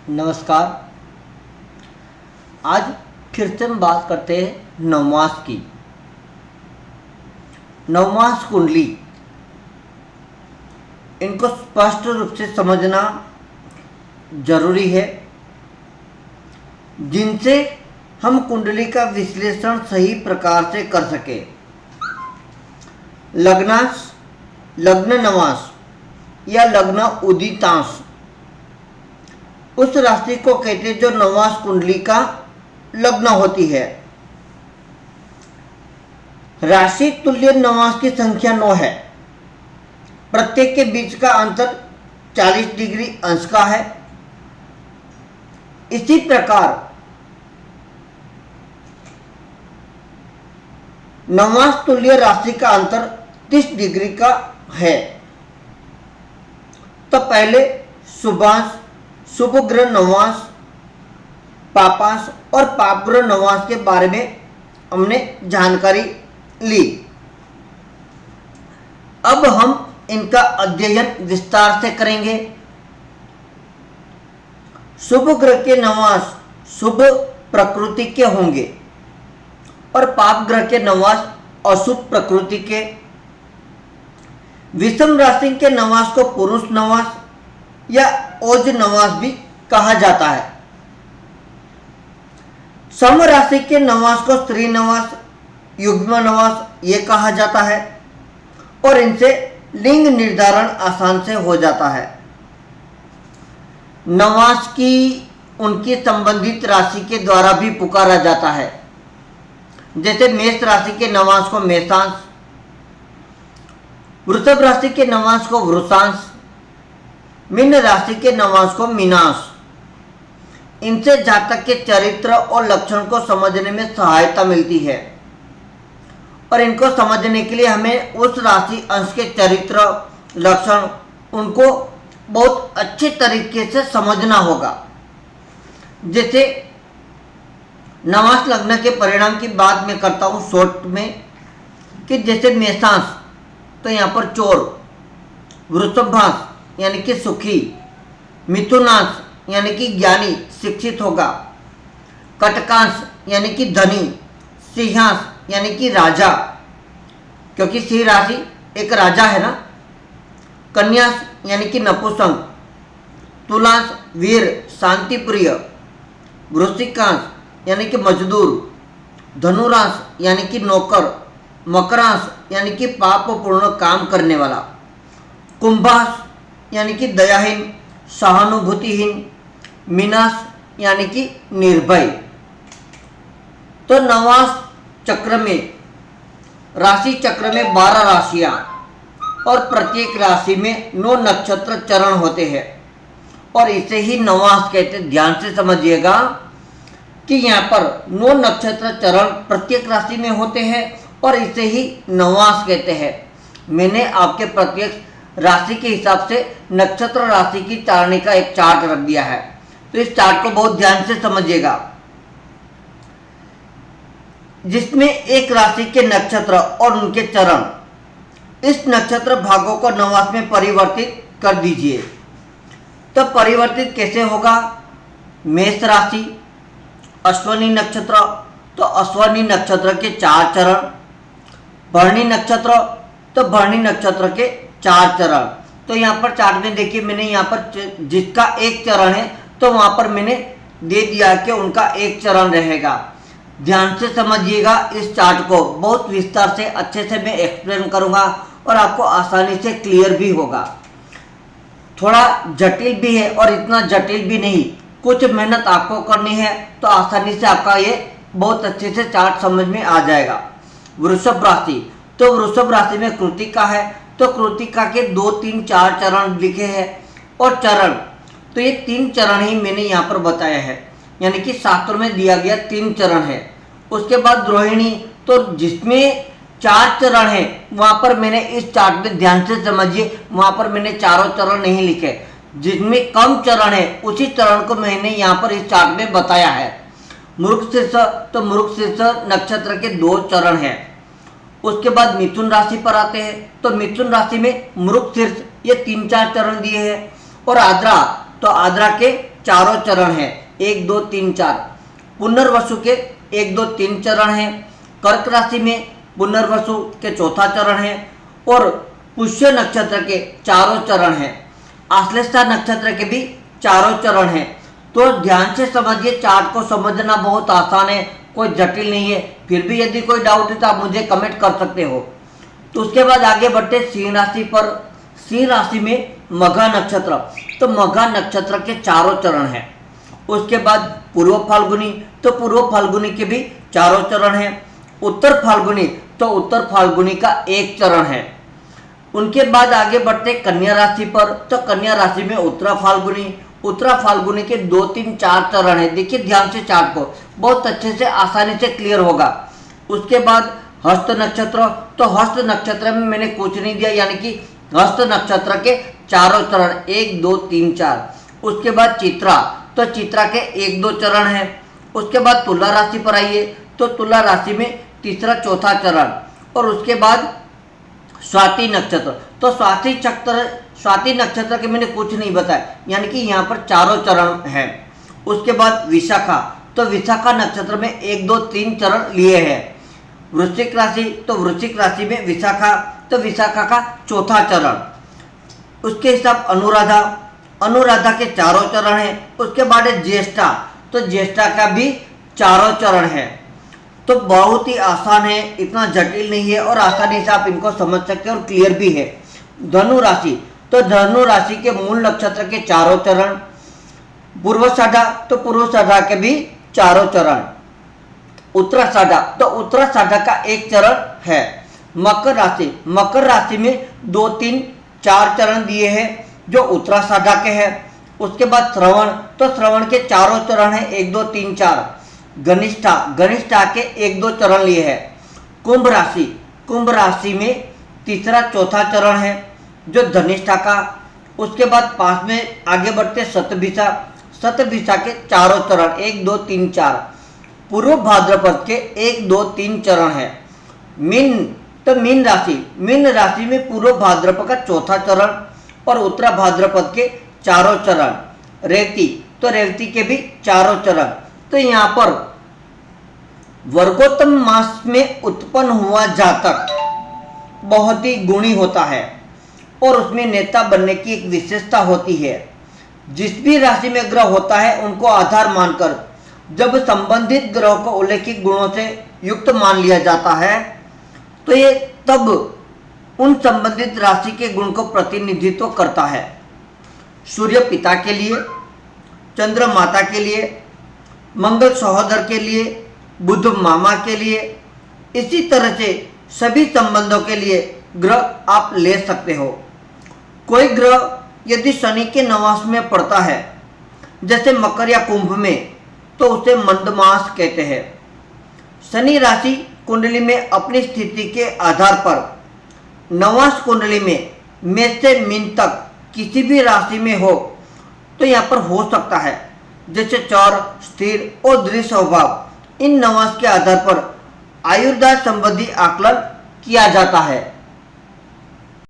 नमस्कार। आज फिर से हम बात करते हैं नवमास की। नवमास कुंडली, इनको स्पष्ट रूप से समझना जरूरी है, जिनसे हम कुंडली का विश्लेषण सही प्रकार से कर सके। लग्नांश, लग्न नवांश या लग्न उदितांश उस राशि को कहते हैं जो नवमास कुंडली का लग्न होती है। राशि तुल्य नवमास की संख्या 9 है। प्रत्येक के बीच का अंतर 40 डिग्री अंश का है। इसी प्रकार नवमास तुल्य राशि का अंतर 30 डिग्री का है। तो पहले शुभांश, शुभ ग्रह नवमास, पापांश और पाप ग्रह नवमास के बारे में हमने जानकारी ली। अब हम इनका अध्ययन विस्तार से करेंगे। शुभ ग्रह के नवमास शुभ प्रकृति के होंगे और पाप ग्रह के नवमास अशुभ प्रकृति के। विषम राशि के नवमास को पुरुष नवमास या ओज नवमास भी कहा जाता है। सम राशि के नवमास को स्त्री नवमास, युग्म नवमास ये कहा जाता है और इनसे लिंग निर्धारण आसान से हो जाता है। नवमास की उनकी संबंधित राशि के द्वारा भी पुकारा जाता है। जैसे मेष राशि के नवमास को मेषांश, वृषभ राशि के नवमास को वृषांश, मीन राशि के नवमास को मीनांश। इनसे जातक के चरित्र और लक्षण को समझने में सहायता मिलती है और इनको समझने के लिए हमें उस राशि अंश के चरित्र, लक्षण उनको बहुत अच्छे तरीके से समझना होगा। जैसे नवमास लग्न के परिणाम की बात मैं करता हूँ शॉर्ट में, कि जैसे मेषांश तो यहाँ पर चोर, वृषभांश यानी कि सुखी, मिथुनांश यानी कि ज्ञानी शिक्षित होगा, कटकांश यानी कि धनी, सिंहांश यानी कि राजा, क्योंकि सिंह राशि एक राजा है ना, कन्यांश यानी कि नपुंसक, तुलांश वीर शांति प्रिय, वृश्चिकांश यानी कि मजदूर, धनुरांश यानी कि नौकर, मकरांश यानी कि पापपूर्ण काम करने वाला, कुंभांश यानी कि दयाहीन, सहानुभूतिहीन, मीनांश यानी कि निर्भय। तो नवमास चक्र में, राशि चक्र में 12 राशियां और प्रत्येक राशि में 9 नक्षत्र चरण होते हैं और इसे ही नवमास कहते हैं। ध्यान से समझिएगा कि यहाँ पर 9 नक्षत्र चरण प्रत्येक राशि में होते हैं और इसे ही नवमास कहते हैं। मैंने आपके प्रत्येक राशि के हिसाब से नक्षत्र राशि की सारणी का एक चार्ट रख दिया है, तो इस चार्ट को बहुत ध्यान से समझिएगा, जिसमें एक राशि के नक्षत्र और उनके चरण, इस नक्षत्र भागों को नवमास में परिवर्तित कर दीजिए। तो परिवर्तित कैसे होगा? मेष राशि, अश्विनी नक्षत्र, तो अश्विनी नक्षत्र के 4 चरण, भरणी नक्षत्र, तो भरणी नक्षत्र के 4 चरण। तो यहाँ पर चार्ट में देखिए, मैंने यहाँ पर जिसका एक चरण है तो वहां पर मैंने दे दिया कि उनका एक चरण रहेगा। ध्यान से समझिएगा इस चार्ट को, बहुत विस्तार से अच्छे से मैं एक्सप्लेन करूंगा और आपको आसानी से क्लियर भी होगा। थोड़ा जटिल भी है और इतना जटिल भी नहीं, कुछ मेहनत आपको करनी है तो आसानी से आपका ये बहुत अच्छे से चार्ट समझ में आ जाएगा। वृषभ राशि, तो वृषभ राशि में कृतिका है, तो कृतिका के 2, 3, 4 चरण लिखे हैं और चरण, तो ये 3 चरण ही मैंने यहाँ पर बताया है, यानी कि शास्त्र में दिया गया 3 चरण है। उसके बाद रोहिणी, तो जिसमें 4 चरण है वहाँ पर मैंने इस चार्ट में ध्यान से समझिए, वहाँ पर मैंने चारों चरण नहीं लिखे, जिसमें कम चरण है उसी चरण को मैंने यहाँ पर इस चार्ट में बताया है। मृगशीर्ष, तो मृगशीर्ष नक्षत्र के 2 चरण है। उसके बाद मिथुन राशि पर आते हैं, तो मिथुन राशि में मृगशीर्ष ये 3-4 चरण दिए हैं और आद्रा, तो आद्रा के चारों चरण हैं, 1 2 3 4। पुनर्वसु के 1 2 3 चरण हैं। कर्क राशि में पुनर्वसु के चौथा चरण है और पुष्य नक्षत्र के चारों चरण हैं। आश्लेषा नक्षत्र के भी चारों चरण हैं। तो ध्यान से समझिए, चार्ट को समझना बहुत आसान है, कोई जटिल नहीं है। फिर भी यदि कोई डाउट है तो आप मुझे कमेंट कर सकते हो। तो उसके बाद आगे बढ़ते सिंह राशि पर। सिंह राशि में मघा नक्षत्र, तो मघा नक्षत्र के चारों चरण हैं। उसके बाद पूर्व फाल्गुनी, तो पूर्व फाल्गुनी के भी चारों चरण हैं। उत्तर फाल्गुनी, तो उत्तर फाल्गुनी का एक चरण है। उनके बाद आगे बढ़ते कन्या राशि पर। तो कन्या राशि में उत्तरा फाल्गुनी के 2 3 4 चरण है। देखिए ध्यान से चार्ट को, बहुत अच्छे से आसानी से क्लियर होगा। उसके बाद हस्त नक्षत्र, तो हस्त नक्षत्र में मैंने कुछ नहीं दिया, यानी कि हस्त नक्षत्र के चारों चरण 1 2 3 4। उसके बाद चित्रा, तो चित्रा के 1 2 चरण है। उसके बाद तुला राशि पर आइए, तो तुला राशि में तीसरा चौथा चरण। और उसके बाद स्वाति नक्षत्र, तो स्वाति नक्षत्र के मैंने कुछ नहीं बताया, यानी कि यहाँ पर चारों चरण हैं। उसके बाद विशाखा, तो विशाखा नक्षत्र में 1 2 3 चरण लिए हैं। वृश्चिक राशि, तो वृश्चिक राशि में विशाखा, तो विशाखा का चौथा चरण। उसके हिसाब अनुराधा के चारों चरण हैं। उसके बाद है ज्येष्ठा, तो ज्येष्ठा का भी चारों चरण है। तो बहुत ही आसान है, इतना जटिल नहीं है और आसानी से आप इनको समझ सकते हैं और क्लियर भी है। धनु राशि, तो धनु राशि के मूल नक्षत्र के चारों चरण। पूर्वाषाढ़ा, तो पूर्वाषाढ़ा के भी चारों चरण। उत्तराषाढ़ा, तो उत्तराषाढ़ा का एक चरण है। मकर राशि में 2 3 4 चरण दिए हैं जो उत्तराषाढ़ा के हैं। उसके बाद श्रवण, तो श्रवण के चारों चरण हैं 1 2 3 4। गनिष्ठा के 1 2 चरण लिए हैं। कुंभ राशि में तीसरा चौथा चरण है जो धनिष्ठा का। उसके बाद पास में आगे बढ़ते शतभिषा के चारों चरण 1 2 3 4। पूर्व भाद्रपद के 1 2 3 चरण है। मीन राशि में पूर्व भाद्रपद का चौथा चरण और उत्तरा भाद्रपद के चारों चरण। रेवती के भी चारों चरण। तो यहाँ पर वर्गोत्तम मास में उत्पन्न हुआ जातक बहुत ही गुणी होता है और उसमें नेता बनने की एक विशेषता होती है। जिस भी राशि में ग्रह होता है उनको आधार मानकर जब संबंधित ग्रह को उल्लेखित गुणों से युक्त मान लिया जाता है तो ये तब उन संबंधित राशि के गुण को प्रतिनिधित्व करता है। सूर्य पिता के लिए, चंद्र माता के लिए, मंगल सहोदर के लिए, बुध मामा के लिए, इसी तरह से सभी संबंधों के लिए ग्रह आप ले सकते हो। कोई ग्रह यदि शनि के नवांश में पड़ता है जैसे मकर या कुंभ में तो उसे मंदमास कहते हैं। शनि राशि कुंडली में अपनी स्थिति के आधार पर नवांश कुंडली में मेष से मीन तक किसी भी राशि में हो तो यहाँ पर हो सकता है, जैसे चौर, स्थिर और दृढ़ स्वभाव। इन नवांश के आधार पर आयुर्दाय संबंधी आकलन किया जाता है।